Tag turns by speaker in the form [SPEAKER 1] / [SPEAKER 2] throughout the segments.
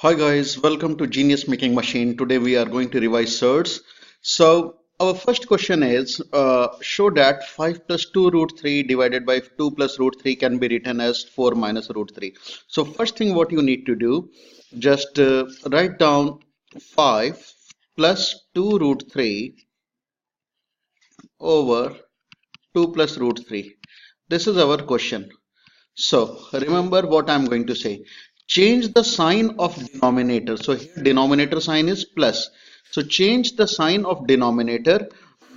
[SPEAKER 1] Hi guys, welcome to Genius Making Machine. Today we are going to revise surds. So our first question is show that 5 plus 2 root 3 divided by 2 plus root 3 can be written as 4 minus root 3. So first thing what you need to do, just write down 5 plus 2 root 3 over 2 plus root 3. This is our question. So remember what I'm going to say. Change the sign of denominator. So here denominator sign is plus. So change the sign of denominator,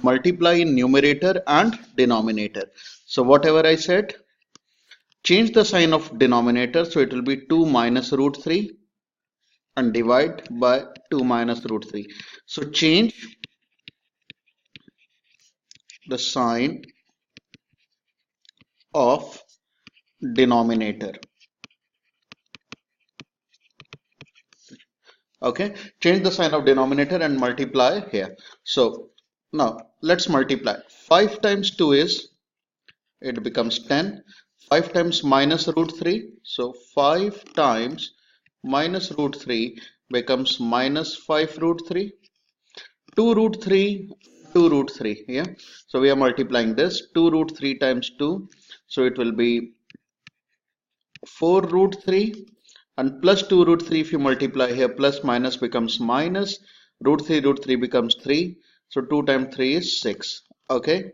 [SPEAKER 1] multiply in numerator and denominator. So whatever I said, change the sign of denominator. So it will be 2 minus root 3 and divide by 2 minus root 3. So change the sign of denominator. Okay, change the sign of denominator and multiply here. So now let's multiply. 5 times 2 is, it becomes 10. 5 times minus root 3, so 5 times minus root 3 becomes minus 5 root 3. 2 root 3, 2 root 3, yeah. So we are multiplying this. 2 root 3 times 2, so it will be 4 root 3, and plus 2 root 3, if you multiply here, plus minus becomes minus, root 3 becomes 3, so 2 times 3 is 6. Okay,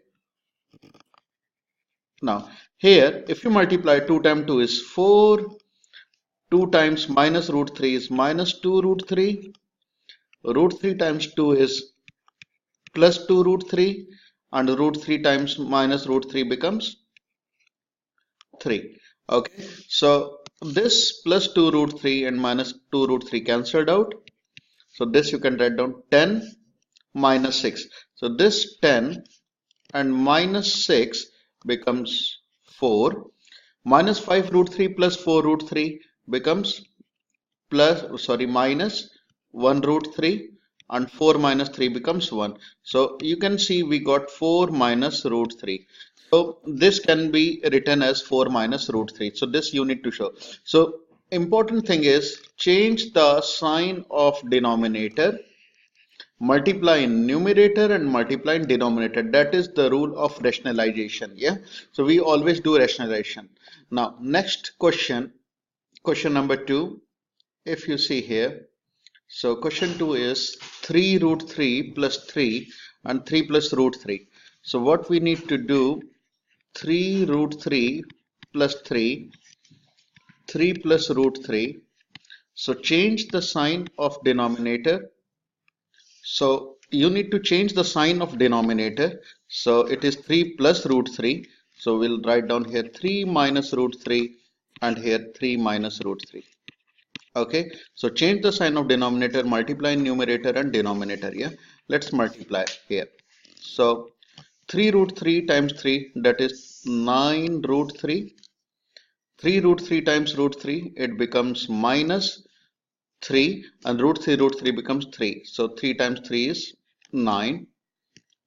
[SPEAKER 1] now here if you multiply, 2 times 2 is 4, 2 times minus root 3 is minus 2 root 3, root 3 times 2 is plus 2 root 3, and root 3 times minus root 3 becomes 3. Okay, so this plus 2 root 3 and minus 2 root 3 cancelled out. So this you can write down 10 minus 6. So this 10 and minus 6 becomes 4. Minus 5 root 3 plus 4 root 3 becomes minus 1 root 3, and 4 minus 3 becomes 1. So you can see we got 4 minus root 3. So this can be written as 4 minus root 3. So this you need to show. So important thing is change the sign of denominator, multiply in numerator and multiply in denominator. That is the rule of rationalization. Yeah. So we always do rationalization. Now next question, question number 2. If you see here, so question 2 is 3 root 3 plus 3 and 3 plus root 3. So what we need to do, 3 root 3 plus 3, 3 plus root 3. So change the sign of denominator. So you need to change the sign of denominator. So it is 3 plus root 3. So we'll write down here 3 minus root 3 and here 3 minus root 3. Okay, so change the sign of denominator, multiply in numerator and denominator. Yeah, let's multiply here. So 3 root 3 times 3, that is 9 root 3. 3 root 3 times root 3, it becomes minus 3, and root 3 becomes 3. So 3 times 3 is 9.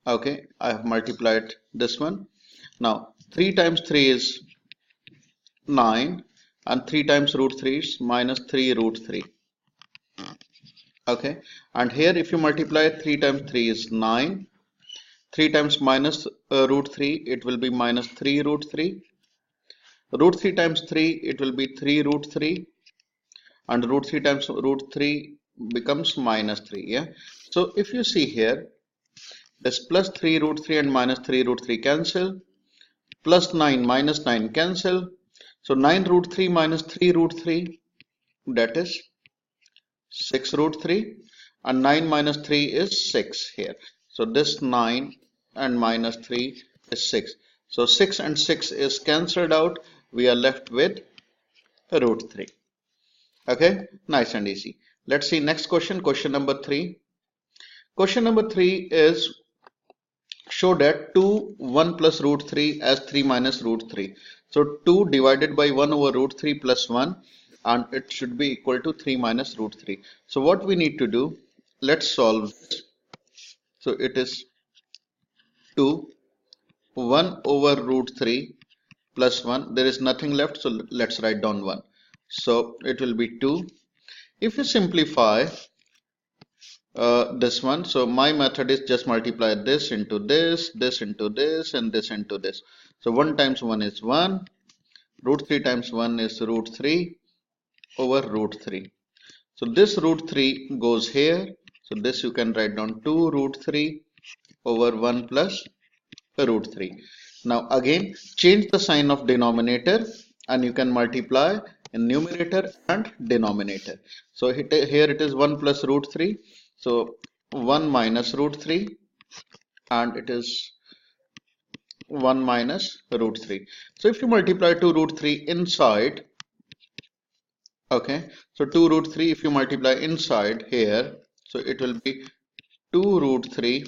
[SPEAKER 1] Okay, I have multiplied this one. Now 3 times 3 is 9, and 3 times root 3 is minus 3 root 3. Okay, and here if you multiply, 3 times 3 is 9. 3 times minus root 3, it will be minus 3 root 3. Root 3 times 3, it will be 3 root 3. And root 3 times root 3 becomes minus 3. Yeah. So if you see here, this plus 3 root 3 and minus 3 root 3 cancel. Plus 9 minus 9 cancel. So 9 root 3 minus 3 root 3, that is 6 root 3, and 9 minus 3 is 6 here. So this 9 and minus 3 is 6. So 6 and 6 is cancelled out. We are left with root 3. Okay, nice and easy. Let's see next question, question number 3. Question number 3 is show that 2 1 plus root 3 as 3 minus root 3. So 2 divided by 1 over root 3 plus 1, and it should be equal to 3 minus root 3. So what we need to do, let's solve this. So it is 2 1 over root 3 plus 1. There is nothing left, so let's write down 1. So it will be 2. If you simplify this one, so my method is just multiply this into this, this into this, and this into this. So 1 times 1 is 1, root 3 times 1 is root 3 over root 3. So this root 3 goes here. So this you can write down 2 root 3 over 1 plus root 3. Now again change the sign of denominator and you can multiply in numerator and denominator. So here it is 1 plus root 3. So 1 minus root 3 and it is 1 minus root 3. So if you multiply 2 root 3 inside, okay, so 2 root 3 if you multiply inside here, so it will be 2 root 3,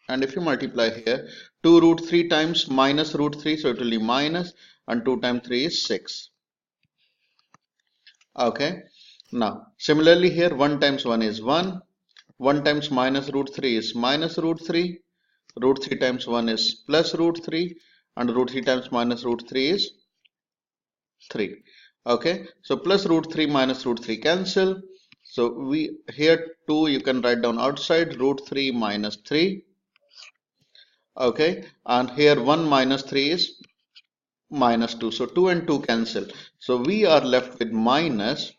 [SPEAKER 1] and if you multiply here 2 root 3 times minus root 3, so it will be minus, and 2 times 3 is 6. Okay, now similarly here 1 times 1 is 1, 1 times minus root 3 is minus root 3, root 3 times 1 is plus root 3, and root 3 times minus root 3 is 3. Okay, so plus root 3 minus root 3 cancel. So we here 2 you can write down outside, root 3 minus 3. Okay, and here 1 minus 3 is minus 2. So 2 and 2 cancel. So we are left with minus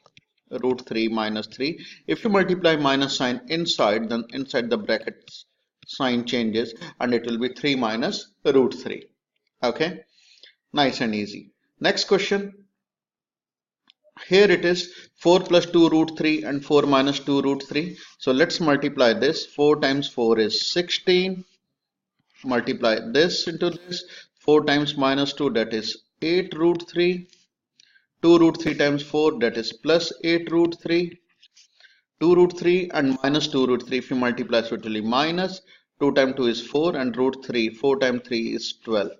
[SPEAKER 1] root 3 minus 3. If you multiply minus sign inside, then inside the brackets sign changes and it will be 3 minus root 3. Okay, nice and easy. Next question. Here it is 4 plus 2 root 3 and 4 minus 2 root 3. So let's multiply this. 4 times 4 is 16. Multiply this into this. 4 times minus 2, that is 8 root 3. 2 root 3 times 4, that is plus 8 root 3. 2 root 3 and minus 2 root 3. If you multiply, so it will be minus. 2 times 2 is 4 and root 3. 4 times 3 is 12.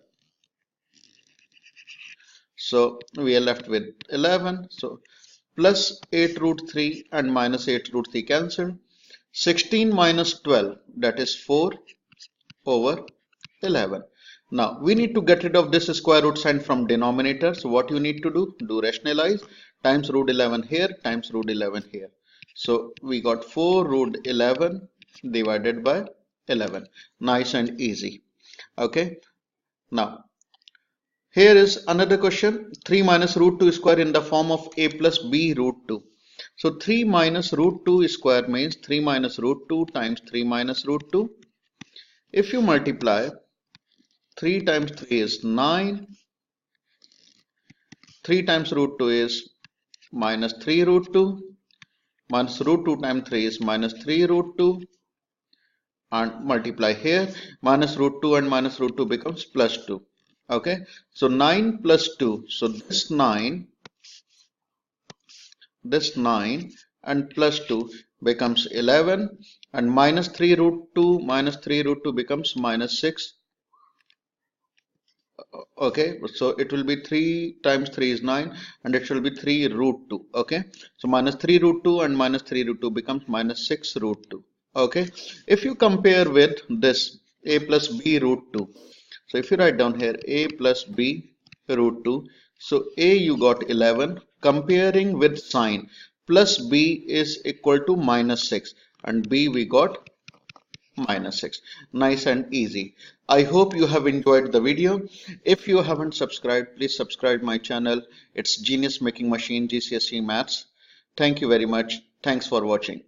[SPEAKER 1] So we are left with 11. So plus 8 root 3 and minus 8 root 3 cancel. 16 minus 12, that is 4 over 11. Now we need to get rid of this square root sign from denominator. So what you need to do rationalize, times root 11 here, times root 11 here. So we got 4 root 11 divided by 11. Nice and easy. Okay, now here is another question. 3 minus root 2 square in the form of a plus b root 2. So 3 minus root 2 square means 3 minus root 2 times 3 minus root 2. If you multiply, 3 times 3 is 9. 3 times root 2 is minus 3 root 2. Minus root 2 times 3 is minus 3 root 2. And multiply here. Minus root 2 and minus root 2 becomes plus 2. Okay, so 9 plus 2, so this 9 and plus 2 becomes 11, and minus 3 root 2 becomes minus 6. Okay, so it will be 3 times 3 is 9 and it shall be 3 root 2. Okay, so minus 3 root 2 and minus 3 root 2 becomes minus 6 root 2. Okay, if you compare with this a plus b root 2, so if you write down here a plus b root 2, so a you got 11, comparing with sign, plus b is equal to minus 6 and b we got minus 6. Nice and easy. I hope you have enjoyed the video. If you haven't subscribed, please subscribe my channel. It's Genius Making Machine GCSE Maths. Thank you very much. Thanks for watching.